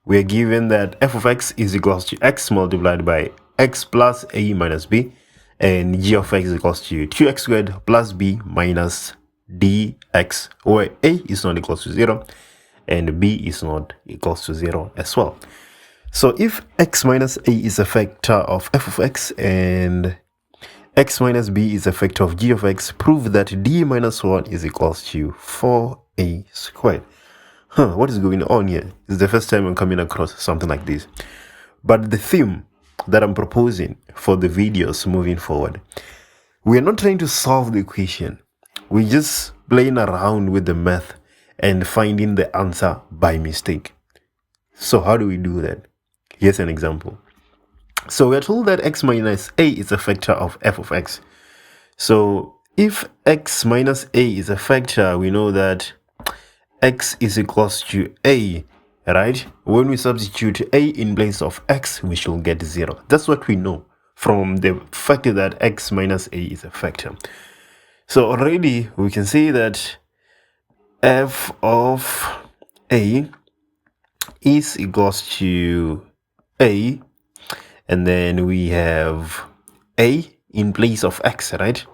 we are given that f of x is equals to x multiplied by x plus a minus b, and g of x is equals to 2x squared plus b minus dx, where a is not equals to 0 and b is not equals to 0 as well. So if x minus a is a factor of f of x and x minus b is a factor of g of x, prove that d minus 1 is equals to 4a squared. What is going on here? It's the first time I'm coming across something like this. But the theme that I'm proposing for the videos moving forward, we're not trying to solve the equation. We're just playing around with the math and finding the answer by mistake. So how do we do that? Here's an example. So we're told that x minus a is a factor of f of x. So if x minus a is a factor, we know that x is equals to a, right? When we substitute a in place of x, we shall get 0. That's what we know from the fact that x minus a is a factor. So already we can say that f of a is equals to a, and then we have a in place of x, right?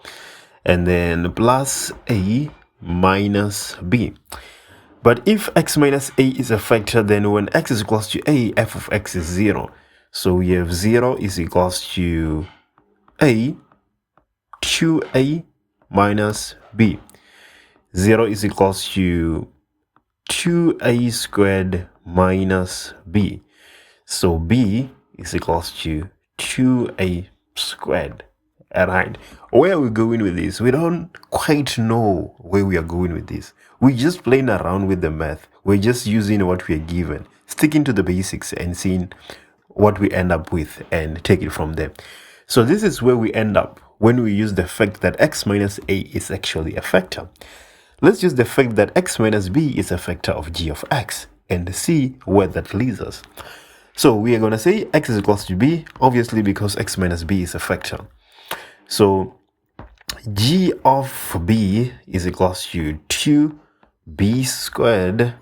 And then plus a minus b. But if x minus a is a factor, then when x is equals to a, f of x is 0. So we have 0 is equals to a 2a minus b. 0 is equals to 2a squared minus b. So b is equals to 2a squared. Alright, where are we going with this? We don't quite know where we are going with this. We're just playing around with the math. We're just using what we are given, sticking to the basics and seeing what we end up with and take it from there. So this is where we end up when we use the fact that x minus a is actually a factor. Let's use the fact that x minus b is a factor of g of x and see where that leads us. So we are going to say x is equals to b, obviously because x minus b is a factor. So g of b is equals to 2b squared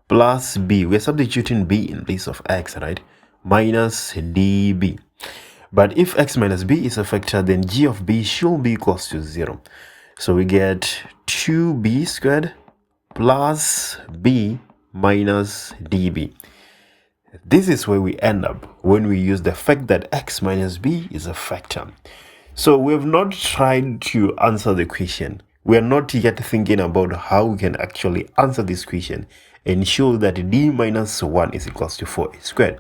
plus b. We're substituting b in place of x, right? Minus db. But if x minus b is a factor, then g of b should be equals to 0. So we get 2b squared plus b minus db. This is where we end up when we use the fact that x minus b is a factor. So we have not tried to answer the question. We are not yet thinking about how we can actually answer this question and show that d minus 1 is equals to 4a squared.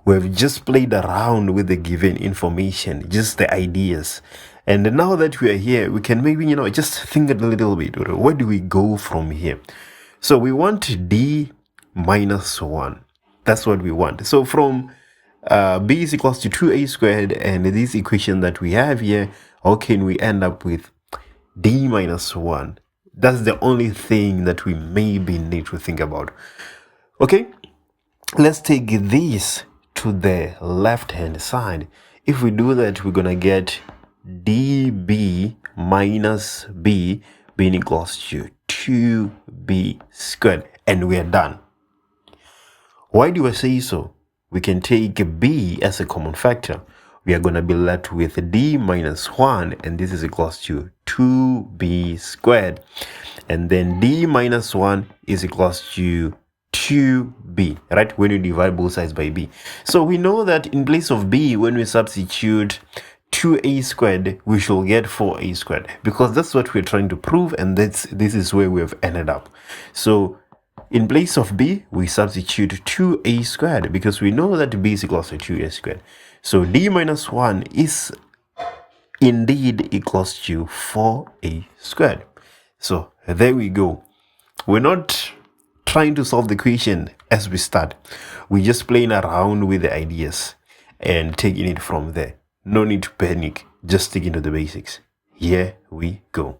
We have just played around with the given information, just the ideas. And now that we are here, we can maybe, just think a little bit. Where do we go from here? So we want d minus 1. That's what we want. So from b is equals to 2a squared and this equation that we have here, how can we end up with d minus 1? That's the only thing that we maybe need to think about. Okay, let's take this to the left hand side. If we do that, we're gonna get db minus b being equals to 2b squared, and we are done. Why do I say so? We can take b as a common factor. We are going to be left with d minus 1, and this is equals to 2b squared. And then d minus 1 is equals to 2b, right? When you divide both sides by b. So we know that in place of b, when we substitute 2a squared, we shall get 4a squared, because that's what we're trying to prove, and this is where we have ended up. So in place of b, we substitute 2a squared because we know that b is equals to 2a squared. So d minus 1 is indeed equals to 4a squared. So there we go. We're not trying to solve the equation as we start. We're just playing around with the ideas and taking it from there. No need to panic. Just stick into the basics. Here we go.